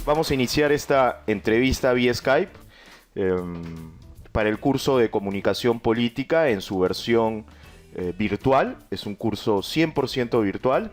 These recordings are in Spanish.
Vamos a iniciar esta entrevista vía Skype para el curso de Comunicación Política en su versión virtual. Es un curso 100% virtual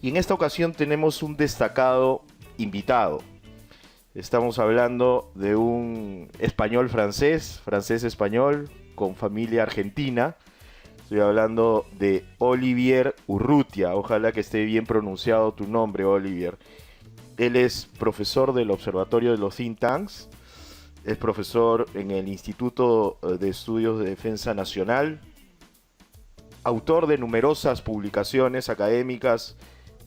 y en esta ocasión tenemos un destacado invitado. Estamos hablando de un español-francés, francés-español, con familia argentina. Estoy hablando de Olivier Urrutia. Ojalá que esté bien pronunciado tu nombre, Olivier. Él es profesor del Observatorio de los Think Tanks, es profesor en el Instituto de Estudios de Defensa Nacional, autor de numerosas publicaciones académicas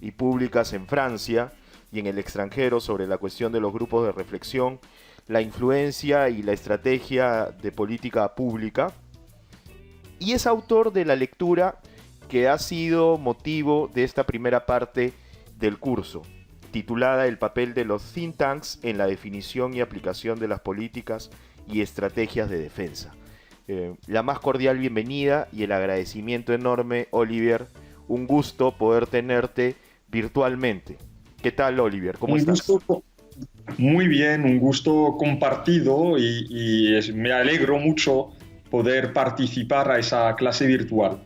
y públicas en Francia y en el extranjero sobre la cuestión de los grupos de reflexión, la influencia y la estrategia de política pública, y es autor de la lectura que ha sido motivo de esta primera parte del curso, titulada El papel de los think tanks en la definición y aplicación de las políticas y estrategias de defensa. La más cordial bienvenida y el agradecimiento enorme, Olivier. Un gusto poder tenerte virtualmente. ¿Qué tal, Olivier? ¿Cómo estás? Muy bien, un gusto compartido y me alegro mucho poder participar a esa clase virtual.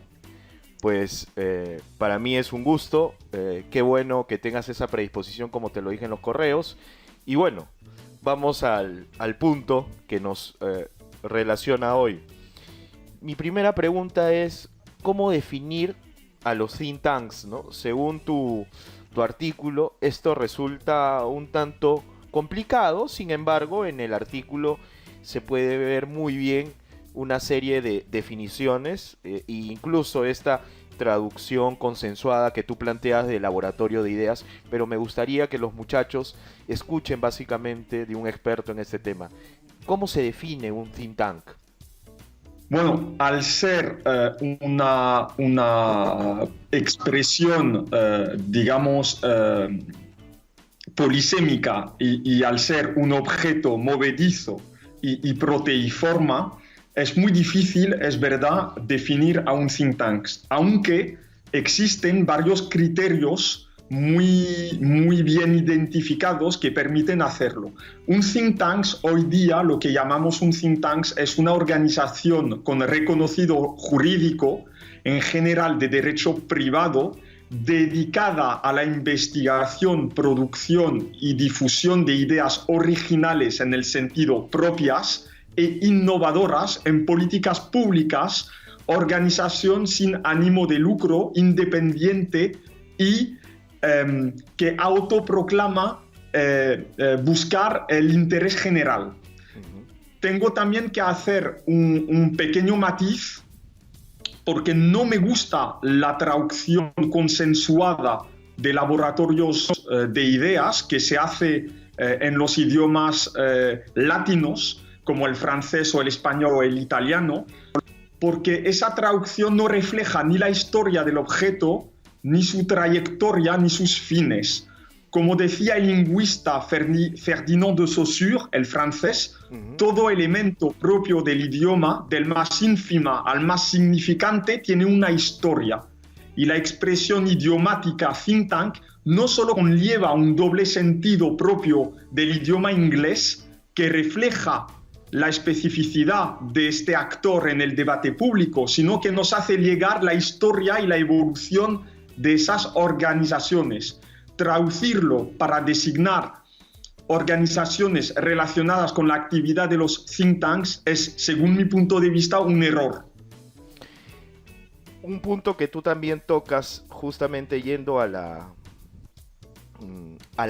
Pues para mí es un gusto, qué bueno que tengas esa predisposición como te lo dije en los correos. Y bueno, vamos al punto que nos relaciona hoy. Mi primera pregunta es, ¿cómo definir a los think tanks, ¿no? Según tu artículo, esto resulta un tanto complicado, sin embargo, en el artículo se puede ver muy bien una serie de definiciones e incluso esta traducción consensuada que tú planteas de laboratorio de ideas, pero me gustaría que los muchachos escuchen básicamente de un experto en este tema. ¿Cómo se define un think tank? Bueno, al ser una expresión, digamos, polisémica y al ser un objeto movedizo y proteiforme, es muy difícil, es verdad, definir a un think tank, aunque existen varios criterios muy bien identificados que permiten hacerlo. Un think tank, hoy día, lo que llamamos un think tank, es una organización con reconocido jurídico, en general de derecho privado, dedicada a la investigación, producción y difusión de ideas originales en el sentido propias e innovadoras en políticas públicas, organización sin ánimo de lucro, independiente y que autoproclama buscar el interés general. Tengo también que hacer un pequeño matiz porque no me gusta la traducción consensuada de laboratorios de ideas que se hace en los idiomas latinos, como el francés o el español o el italiano, porque esa traducción no refleja ni la historia del objeto, ni su trayectoria, ni sus fines. Como decía el lingüista Ferdinand de Saussure, el francés, todo elemento propio del idioma, del más ínfima al más significante, tiene una historia. Y la expresión idiomática think tank no solo conlleva un doble sentido propio del idioma inglés, que refleja la especificidad de este actor en el debate público, sino que nos hace llegar la historia y la evolución de esas organizaciones. Traducirlo para designar organizaciones relacionadas con la actividad de los think tanks es, según mi punto de vista, un error. Un punto que tú también tocas, justamente yendo a la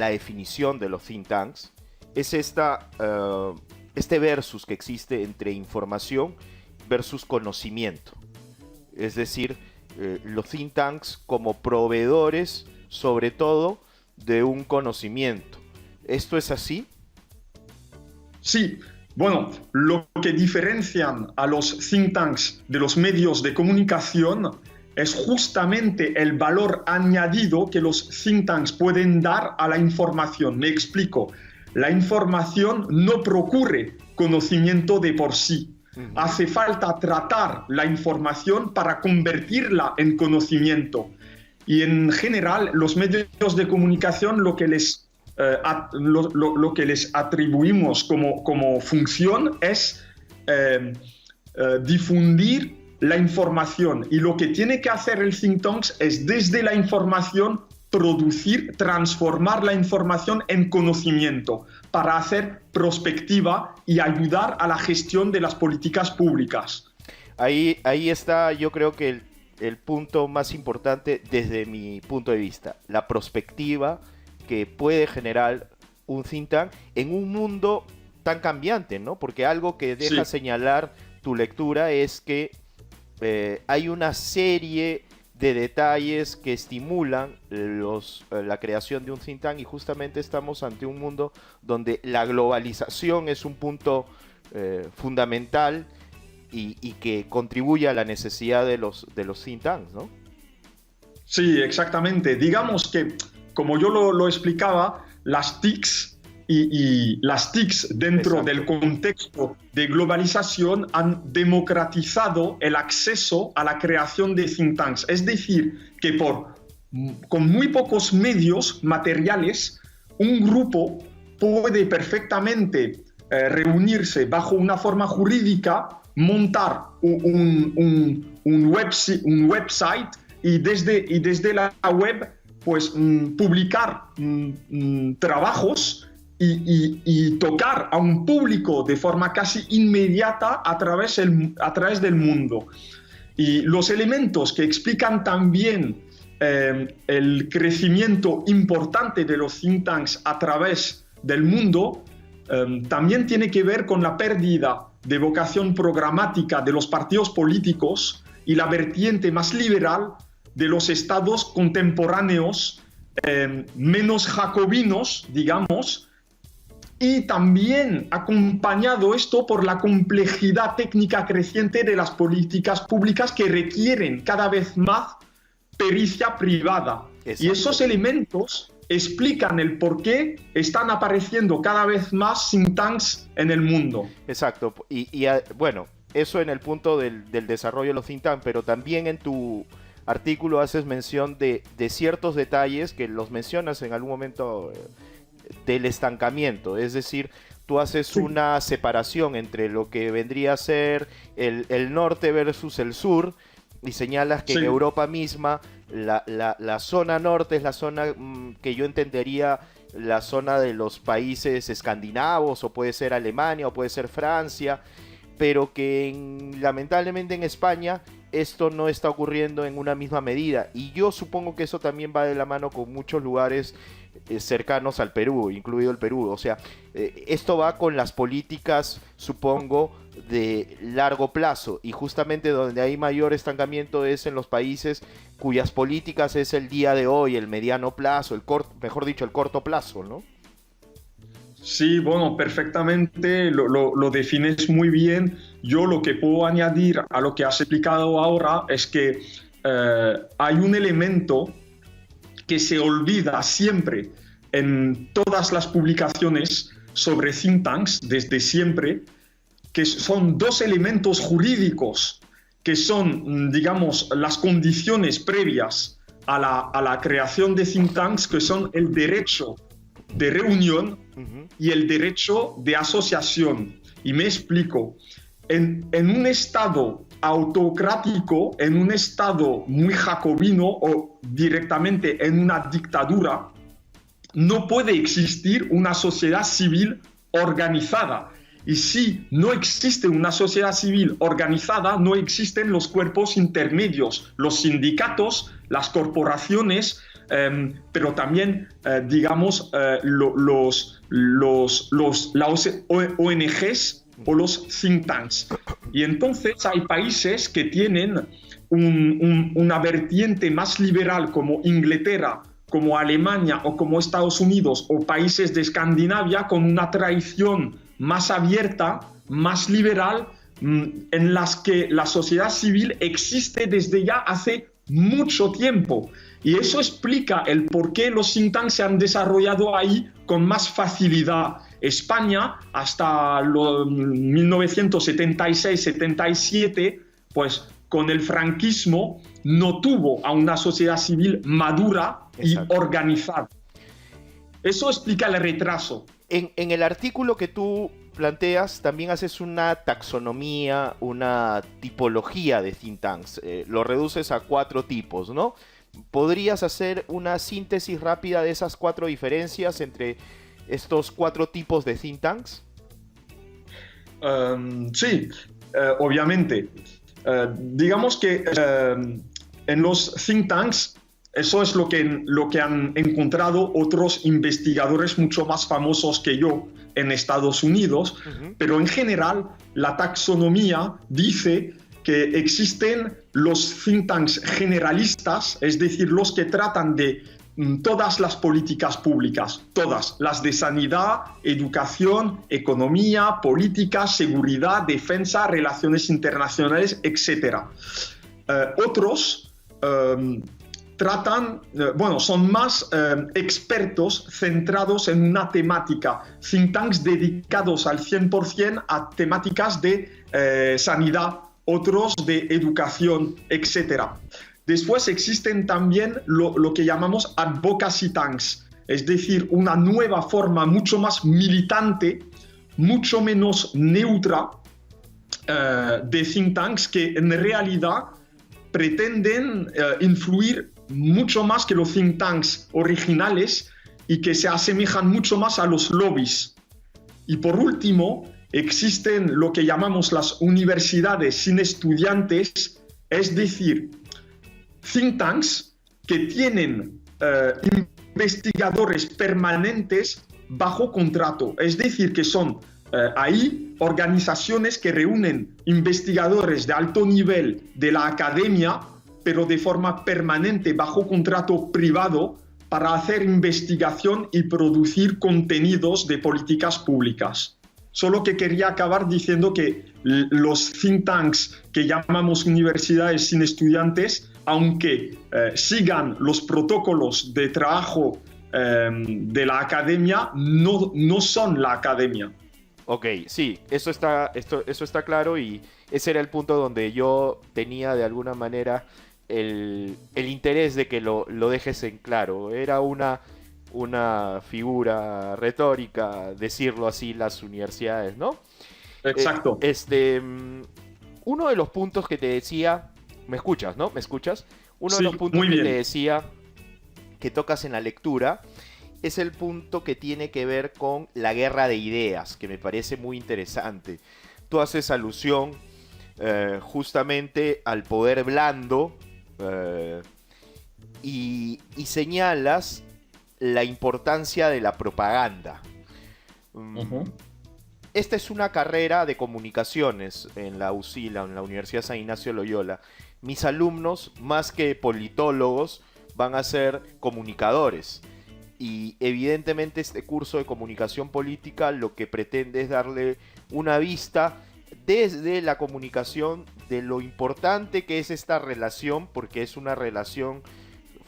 definición de los think tanks, es este versus que existe entre información versus conocimiento. Es decir, los think tanks como proveedores, sobre todo, de un conocimiento. ¿Esto es así? Sí. Bueno, lo que diferencian a los think tanks de los medios de comunicación es justamente el valor añadido que los think tanks pueden dar a la información. Me explico. La información no procure conocimiento de por sí. Hace falta tratar la información para convertirla en conocimiento. Y en general, los medios de comunicación lo que les lo que les atribuimos como función es difundir la información, y lo que tiene que hacer el think tank es desde la información transformar la información en conocimiento para hacer prospectiva y ayudar a la gestión de las políticas públicas. Ahí está, yo creo que el punto más importante desde mi punto de vista, la prospectiva que puede generar un think tank en un mundo tan cambiante, ¿no? Porque algo que deja señalar tu lectura es que hay una serie de detalles que estimulan la creación de un think tank, y justamente estamos ante un mundo donde la globalización es un punto fundamental y que contribuye a la necesidad de los think tanks, ¿no? Sí, exactamente. Digamos que, como yo lo explicaba, las TICs y las TICs dentro del contexto de globalización han democratizado el acceso a la creación de think tanks. Es decir, que con muy pocos medios materiales, un grupo puede perfectamente reunirse bajo una forma jurídica, montar un website y desde la web pues publicar trabajos y tocar a un público de forma casi inmediata a través del mundo. Y los elementos que explican también el crecimiento importante de los think tanks a través del mundo también tiene que ver con la pérdida de vocación programática de los partidos políticos y la vertiente más liberal de los estados contemporáneos menos jacobinos, digamos, y también acompañado esto por la complejidad técnica creciente de las políticas públicas que requieren cada vez más pericia privada. Exacto. Y esos elementos explican el por qué están apareciendo cada vez más think tanks en el mundo. Exacto. Y bueno, eso en el punto del desarrollo de los think tanks, pero también en tu artículo haces mención de ciertos detalles que los mencionas en algún momento del estancamiento. Es decir, tú haces una separación entre lo que vendría a ser el norte versus el sur, y señalas que en Europa misma la zona norte es la zona que yo entendería la zona de los países escandinavos, o puede ser Alemania, o puede ser Francia, pero que lamentablemente en España esto no está ocurriendo en una misma medida, y yo supongo que eso también va de la mano con muchos lugares cercanos al Perú, incluido el Perú. O sea, esto va con las políticas, supongo, de largo plazo, y justamente donde hay mayor estancamiento es en los países cuyas políticas es el día de hoy, el mediano plazo, mejor dicho, el corto plazo, ¿no? Sí, bueno, perfectamente lo defines muy bien. Yo lo que puedo añadir a lo que has explicado ahora es que hay un elemento que se olvida siempre en todas las publicaciones sobre think tanks, desde siempre, que son dos elementos jurídicos que son, digamos, las condiciones previas a la creación de think tanks, que son el derecho de reunión y el derecho de asociación. Y me explico. En un estado autocrático, en un estado muy jacobino o directamente en una dictadura, no puede existir una sociedad civil organizada. Y si no existe una sociedad civil organizada, no existen los cuerpos intermedios, los sindicatos, las corporaciones, pero también, digamos, las ONGs o los think tanks. Y entonces hay países que tienen una vertiente más liberal, como Inglaterra, como Alemania o como Estados Unidos, o países de Escandinavia con una tradición más abierta, más liberal, en las que la sociedad civil existe desde ya hace mucho tiempo. Y eso explica el por qué los think tanks se han desarrollado ahí con más facilidad. España, hasta 1976-77, pues con el franquismo no tuvo a una sociedad civil madura y organizada. Eso explica el retraso. En el artículo que tú planteas, también haces una taxonomía, una tipología de think tanks. Lo reduces a 4 tipos, ¿no? ¿Podrías hacer una síntesis rápida de esas 4 diferencias entre estos 4 tipos de think tanks? Sí, obviamente. Digamos que en los think tanks, eso es lo que han encontrado otros investigadores mucho más famosos que yo en Estados Unidos, pero en general la taxonomía dice que existen los think tanks generalistas, es decir, los que tratan de todas las políticas públicas, todas, las de sanidad, educación, economía, política, seguridad, defensa, relaciones internacionales, etc. Otros son más expertos centrados en una temática, think tanks dedicados al 100% a temáticas de sanidad, otros de educación, etc. Después existen también lo que llamamos advocacy tanks, es decir, una nueva forma mucho más militante, mucho menos neutra de think tanks que en realidad pretenden influir mucho más que los think tanks originales y que se asemejan mucho más a los lobbies. Y por último, existen lo que llamamos las universidades sin estudiantes, es decir, think tanks que tienen investigadores permanentes bajo contrato, es decir, que son ahí organizaciones que reúnen investigadores de alto nivel de la academia, pero de forma permanente bajo contrato privado para hacer investigación y producir contenidos de políticas públicas. Solo que quería acabar diciendo que los think tanks que llamamos universidades sin estudiantes, aunque sigan los protocolos de trabajo de la academia, no son la academia. Ok, sí, eso está claro, y ese era el punto donde yo tenía de alguna manera el interés de que lo dejes en claro. Era una figura retórica decirlo así, las universidades, ¿no? Exacto. Uno de los puntos que te decía, ¿me escuchas, no? ¿Me escuchas? Uno de los puntos que te decía que tocas en la lectura es el punto que tiene que ver con la guerra de ideas, que me parece muy interesante. Tú haces alusión justamente al poder blando y señalas la importancia de la propaganda. Esta es una carrera de comunicaciones en la UCILA, en la Universidad San Ignacio de Loyola. Mis alumnos, más que politólogos, van a ser comunicadores. Y evidentemente este curso de comunicación política lo que pretende es darle una vista desde la comunicación de lo importante que es esta relación, porque es una relación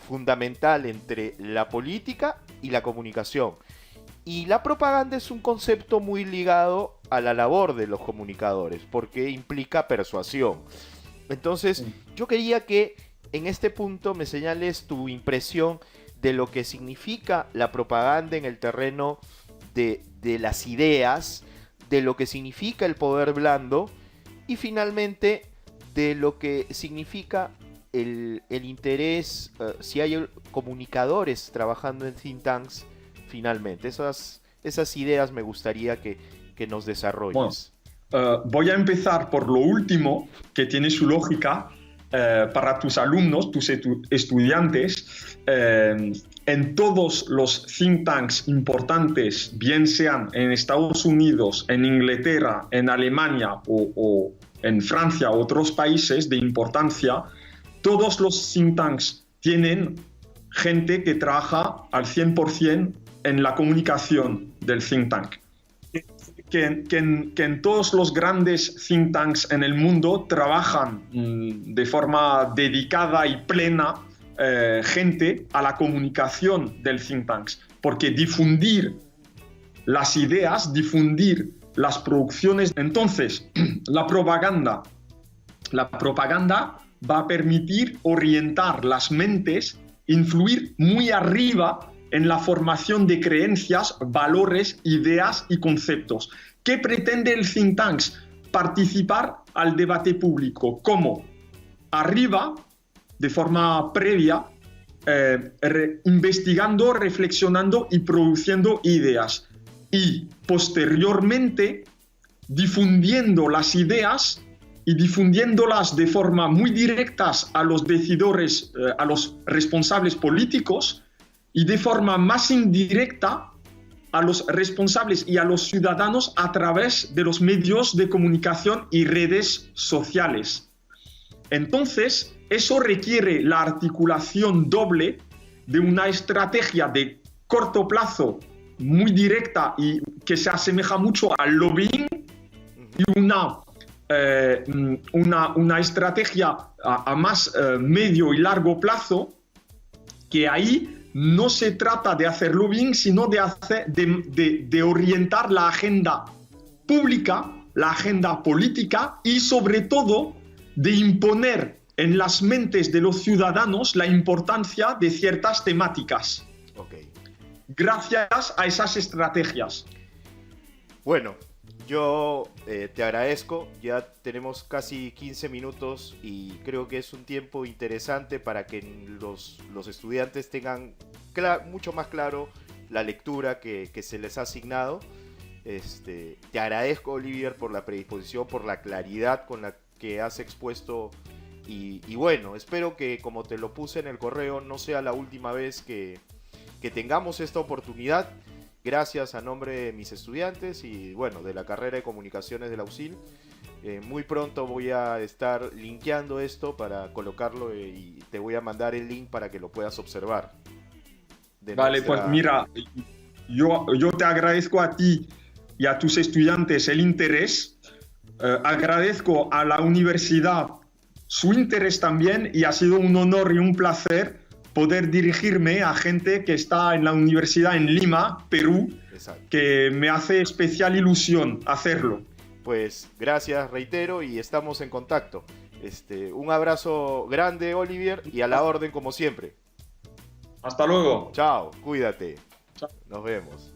fundamental entre la política y la comunicación. Y la propaganda es un concepto muy ligado a la labor de los comunicadores, porque implica persuasión. Entonces, yo quería que en este punto me señales tu impresión de lo que significa la propaganda en el terreno de las ideas, de lo que significa el poder blando y finalmente de lo que significa el interés, si hay comunicadores trabajando en think tanks, finalmente. Esas ideas me gustaría que nos desarrolles. Bueno, voy a empezar por lo último, que tiene su lógica. Para tus alumnos, tus estudiantes, en todos los think tanks importantes, bien sean en Estados Unidos, en Inglaterra, en Alemania o en Francia u otros países de importancia, todos los think tanks tienen gente que trabaja al 100% en la comunicación del think tank. Que en todos los grandes think tanks en el mundo trabajan de forma dedicada y plena gente a la comunicación del think tanks, porque difundir las ideas, difundir las producciones. Entonces, la propaganda va a permitir orientar las mentes, influir muy arriba en la formación de creencias, valores, ideas y conceptos. ¿Qué pretende el think tank? Participar al debate público. ¿Cómo? Arriba, de forma previa, investigando, reflexionando y produciendo ideas. Y posteriormente, difundiendo las ideas y difundiéndolas de forma muy directa a los decidores, a los responsables políticos, y de forma más indirecta a los responsables y a los ciudadanos a través de los medios de comunicación y redes sociales. Entonces, eso requiere la articulación doble de una estrategia de corto plazo muy directa y que se asemeja mucho al lobbying, y una estrategia a más medio y largo plazo, que ahí no se trata de hacer lobbying, sino de orientar la agenda pública, la agenda política, y sobre todo de imponer en las mentes de los ciudadanos la importancia de ciertas temáticas. Okay. Gracias a esas estrategias. Bueno, yo te agradezco. Ya tenemos casi 15 minutos y creo que es un tiempo interesante para que los estudiantes tengan mucho más claro la lectura que se les ha asignado. Te agradezco, Olivier, por la predisposición, por la claridad con la que has expuesto. Y bueno, espero que, como te lo puse en el correo, no sea la última vez que tengamos esta oportunidad. Gracias a nombre de mis estudiantes y bueno, de la carrera de comunicaciones de la USIL. Muy pronto voy a estar linkeando esto para colocarlo y te voy a mandar el link para que lo puedas observar. Vale, pues mira, yo te agradezco a ti y a tus estudiantes el interés. Agradezco a la universidad su interés también, y ha sido un honor y un placer poder dirigirme a gente que está en la universidad en Lima, Perú. Exacto. Que me hace especial ilusión hacerlo. Pues gracias, reitero, y estamos en contacto. Un abrazo grande, Olivier, y a la orden como siempre. Hasta luego. Chao, cuídate. Chao. Nos vemos.